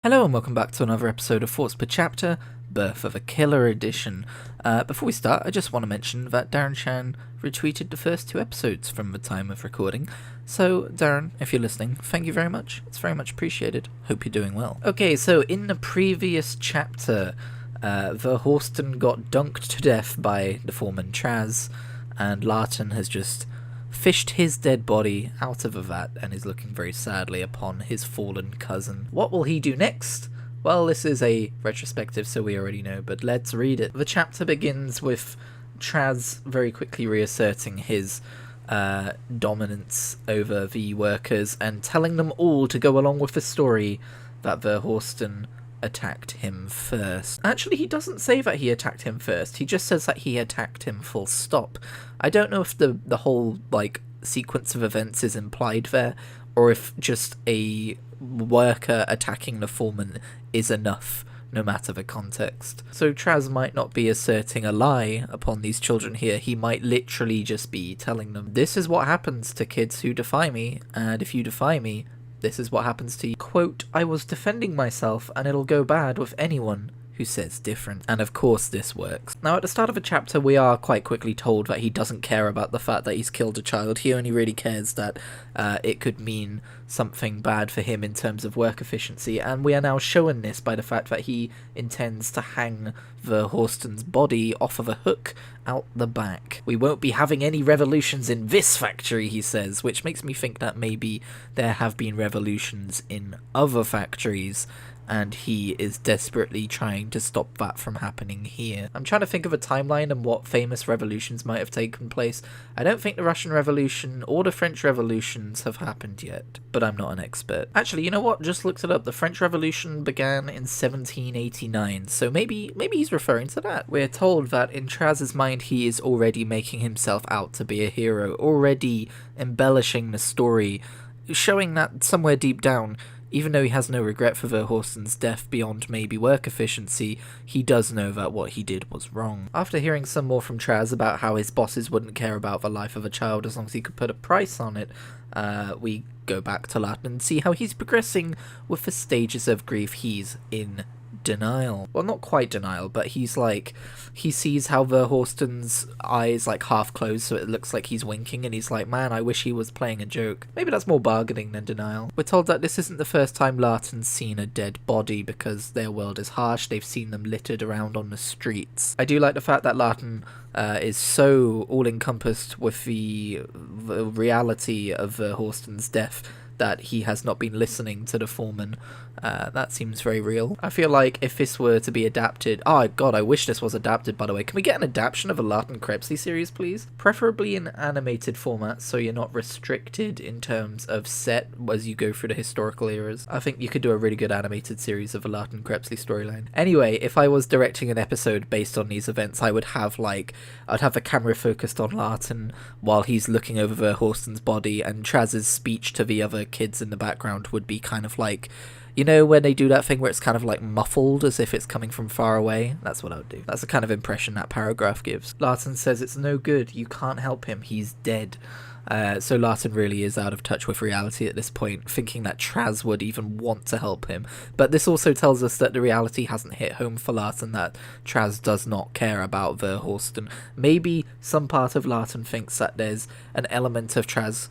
Hello and welcome back to another episode of Thoughts Per Chapter, Birth of a Killer Edition. Before we start, I just want to mention that Darren Chan retweeted the first two episodes from the time of recording. So, Darren, if you're listening, thank you very much. It's very much appreciated. Hope you're doing well. Okay, so in the previous chapter, the Horston got dunked to death by the foreman Traz, and Larton has just fished his dead body out of a vat and is looking very sadly upon his fallen cousin. What will he do next? Well, this is a retrospective, so we already know, but let's read it. The chapter begins with Traz very quickly reasserting his dominance over the workers and telling them all to go along with the story that the Horston attacked him first. Actually, he doesn't say that he attacked him first. He just says that he attacked him full stop. I don't know if the whole, sequence of events is implied there, or if just a worker attacking the foreman is enough, no matter the context. So Traz might not be asserting a lie upon these children here. He might literally just be telling them, this is what happens to kids who defy me, and if you defy me, this is what happens to you. Quote, I was defending myself and it'll go bad with anyone who says different. And of course this works. Now at the start of a chapter we are quite quickly told that he doesn't care about the fact that he's killed a child. He only really cares that it could mean something bad for him in terms of work efficiency, and we are now shown this by the fact that he intends to hang the Horston's body off of a hook out the back. We won't be having any revolutions in this factory, he says, which makes me think that maybe there have been revolutions in other factories and he is desperately trying to stop that from happening here. I'm trying to think of a timeline and what famous revolutions might have taken place. I don't think the Russian Revolution or the French Revolutions have happened yet, but I'm not an expert. Actually, you know what? Just looked it up. The French Revolution began in 1789, so maybe he's referring to that. We're told that in Traz's mind he is already making himself out to be a hero, already embellishing the story, showing that somewhere deep down, even though he has no regret for the Horston's death beyond maybe work efficiency, he does know that what he did was wrong. After hearing some more from Traz about how his bosses wouldn't care about the life of a child as long as he could put a price on it, we go back to Latin and see how he's progressing with the stages of grief. He's in denial. Well, not quite denial, but he sees how the Horston's eyes half closed, so it looks like he's winking, and he's like, man, I wish he was playing a joke. Maybe that's more bargaining than denial. We're told that this isn't the first time Larton's seen a dead body, because their world is harsh. They've seen them littered around on the streets. I do like the fact that Larton is so all-encompassed with the reality of the Horston's death that he has not been listening to the foreman. That seems very real. I feel like if this were to be adapted... Oh god, I wish this was adapted, by the way. Can we get an adaptation of a Larton Krebsley series, please? Preferably in animated format, so you're not restricted in terms of set as you go through the historical eras. I think you could do a really good animated series of a Larton Krebsley storyline. Anyway, if I was directing an episode based on these events, I would have I'd have the camera focused on Larton while he's looking over the Horston's body, and Traz's speech to the other kids in the background would be kind of you know when they do that thing where it's kind of muffled as if it's coming from far away? That's what I would do. That's the kind of impression that paragraph gives. Larton says it's no good, you can't help him, he's dead. So Larton really is out of touch with reality at this point, thinking that Traz would even want to help him. But this also tells us that the reality hasn't hit home for Larton, that Traz does not care about the Horston. Maybe some part of Larton thinks that there's an element of Traz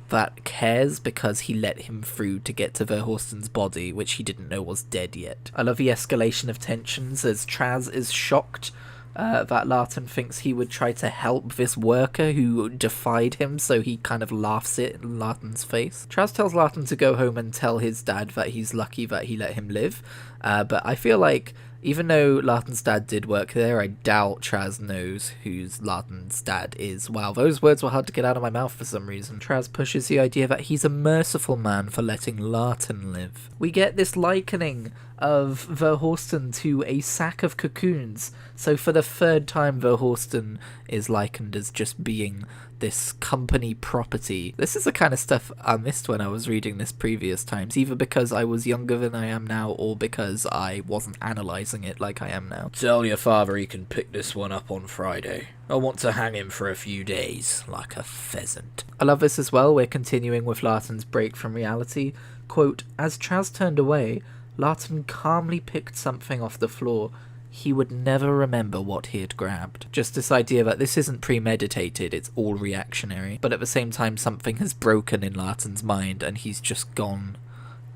that cares because he let him through to get to the Horston's body, which he didn't know was dead yet. I love the escalation of tensions as Traz is shocked that Larton thinks he would try to help this worker who defied him, so he kind of laughs it in Larton's face. Traz tells Larton to go home and tell his dad that he's lucky that he let him live, but I feel like even though Larton's dad did work there, I doubt Traz knows who Larton's dad is. Wow, those words were hard to get out of my mouth for some reason. Traz pushes the idea that he's a merciful man for letting Larton live. We get this likening of the Horston to a sack of cocoons. So for the third time, the Horston is likened as just being this company property. This is the kind of stuff I missed when I was reading this previous times, either because I was younger than I am now, or because I wasn't analysing it like I am now. Tell your father he can pick this one up on Friday. I want to hang him for a few days, like a pheasant. I love this as well. We're continuing with Larton's break from reality. Quote, as Traz turned away, Larton calmly picked something off the floor. He would never remember what he had grabbed. Just this idea that this isn't premeditated, it's all reactionary. But at the same time, something has broken in Larton's mind and he's just gone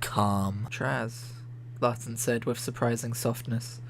calm. Traz, Larton said with surprising softness.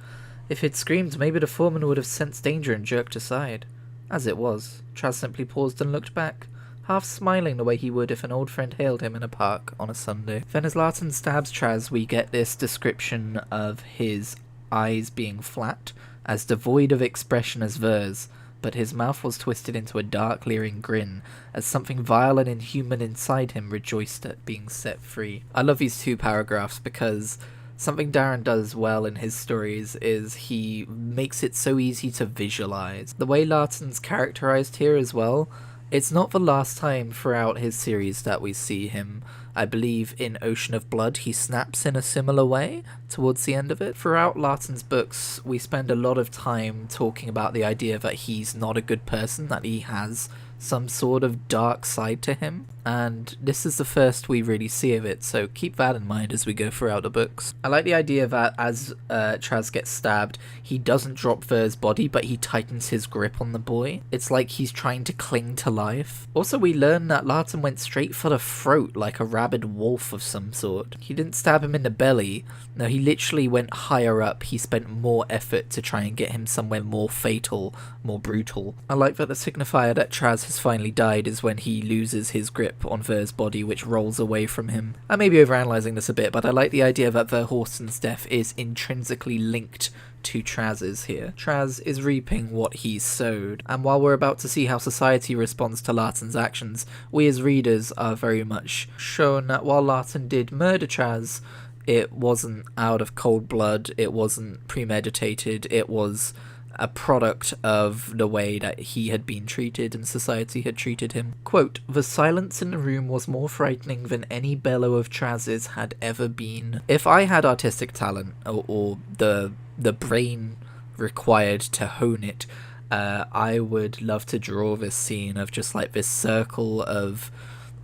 If he'd screamed, maybe the foreman would have sensed danger and jerked aside. As it was, Traz simply paused and looked back, half smiling the way he would if an old friend hailed him in a park on a Sunday. Then as Larton stabs Traz, we get this description of his eyes being flat, as devoid of expression as Ver's, but his mouth was twisted into a dark, leering grin, as something vile and inhuman inside him rejoiced at being set free. I love these two paragraphs because something Darren does well in his stories is he makes it so easy to visualize. The way Larton's characterized here as well, it's not the last time throughout his series that we see him. I believe in Ocean of Blood he snaps in a similar way towards the end of it. Throughout Larton's books, we spend a lot of time talking about the idea that he's not a good person, that he has some sort of dark side to him, and this is the first we really see of it, so keep that in mind as we go throughout the books. I like the idea that as Traz gets stabbed, he doesn't drop Ver's body, but he tightens his grip on the boy. It's like he's trying to cling to life. Also, we learn that Larton went straight for the throat like a rabid wolf of some sort. He didn't stab him in the belly, no, he literally went higher up. He spent more effort to try and get him somewhere more fatal, more brutal. I like that the signifier that Traz has finally died is when he loses his grip on Ver's body, which rolls away from him. I may be overanalyzing this a bit, but I like the idea that Verhorsten's death is intrinsically linked to Traz's here. Traz is reaping what he's sowed, and while we're about to see how society responds to Larton's actions, we as readers are very much shown that while Larton did murder Traz, it wasn't out of cold blood, it wasn't premeditated, it was a product of the way that he had been treated and society had treated him. Quote, "The silence in the room was more frightening than any bellow of Traz's had ever been. If I had artistic talent, or the brain required to hone it, I would love to draw this scene of just like this circle of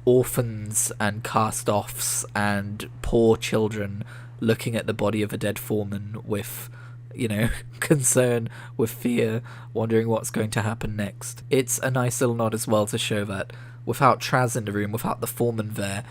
orphans and cast-offs and poor children looking at the body of a dead foreman with, you know, concern, with fear, wondering what's going to happen next. It's a nice little nod as well to show that without Traz in the room, without the foreman there,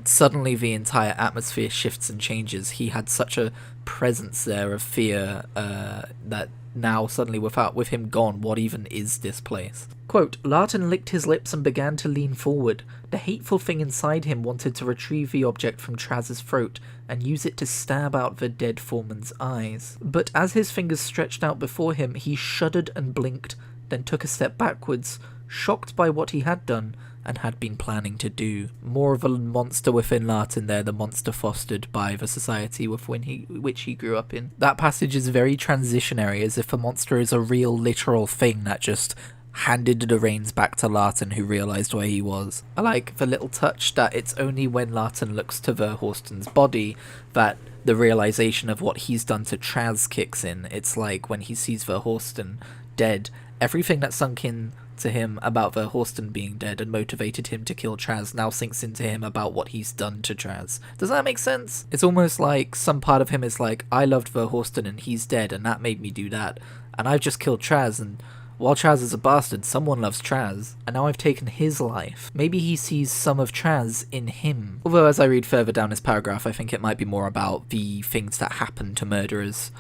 suddenly the entire atmosphere shifts and changes. He had such a presence there of fear that now suddenly with him gone, what even is this place? Quote, "Larton licked his lips and began to lean forward. The hateful thing inside him wanted to retrieve the object from Traz's throat and use it to stab out the dead foreman's eyes. But as his fingers stretched out before him, he shuddered and blinked, then took a step backwards, shocked by what he had done and had been planning to do." More of a monster within Larton there, the monster fostered by the society which he grew up in. That passage is very transitionary, as if a monster is a real literal thing that just handed the reins back to Larton, who realised where he was. I like the little touch that it's only when Larton looks to Verhorsten's body that the realisation of what he's done to Traz kicks in. It's like when he sees Verhorsten dead, everything that sunk in to him about Verhorsten being dead and motivated him to kill Traz now sinks into him about what he's done to Traz. Does that make sense? It's almost like some part of him is like, I loved Verhorsten and he's dead and that made me do that, and I've just killed Traz, and while Traz is a bastard, someone loves Traz, and now I've taken his life. Maybe he sees some of Traz in him. Although as I read further down this paragraph, I think it might be more about the things that happen to murderers.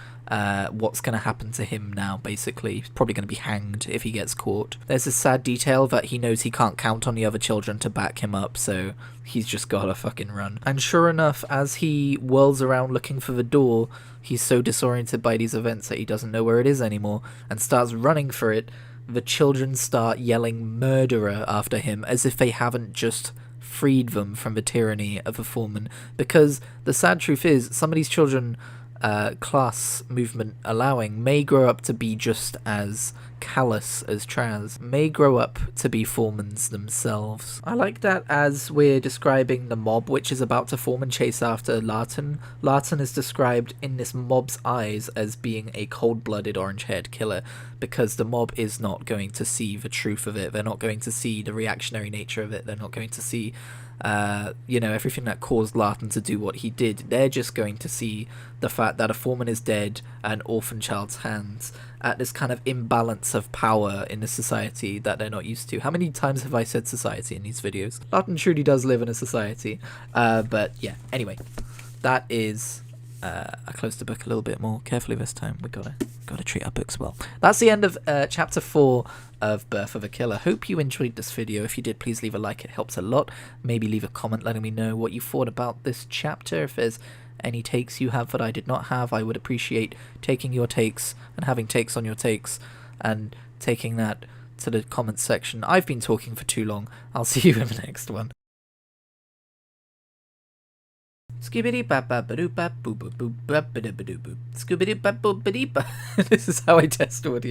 What's going to happen to him now, basically. He's probably going to be hanged if he gets caught. There's a sad detail that he knows he can't count on the other children to back him up, so he's just gotta fucking run. And sure enough, as he whirls around looking for the door, he's so disoriented by these events that he doesn't know where it is anymore, and starts running for it. The children start yelling murderer after him, as if they haven't just freed them from the tyranny of a foreman. Because the sad truth is, some of these children, class movement allowing, may grow up to be just as callous as Traz, may grow up to be foremans themselves. I like that as we're describing the mob which is about to form and chase after Larton, Larton is described in this mob's eyes as being a cold-blooded orange-haired killer, because the mob is not going to see the truth of it, they're not going to see the reactionary nature of it, they're not going to see everything that caused Larton to do what he did. They're just going to see the fact that a foreman is dead, an orphan child's hands, at this kind of imbalance of power in a society that they're not used to. How many times have I said society in these videos? Larton truly does live in a society. But yeah, anyway, that is... I closed the book a little bit more carefully this time. We gotta treat our books well. That's the end of chapter 4 of Birth of a Killer. Hope you enjoyed this video. If you did, please leave a like. It helps a lot. Maybe leave a comment letting me know what you thought about this chapter. If there's any takes you have that I did not have, I would appreciate taking your takes and having takes on your takes and taking that to the comments section. I've been talking for too long. I'll see you in the next one. Skibbity bap bap ba doop bap boop boop boop bap ba da ba doop boop. Skibbity bap boop ba dee ba. This is how I test audio.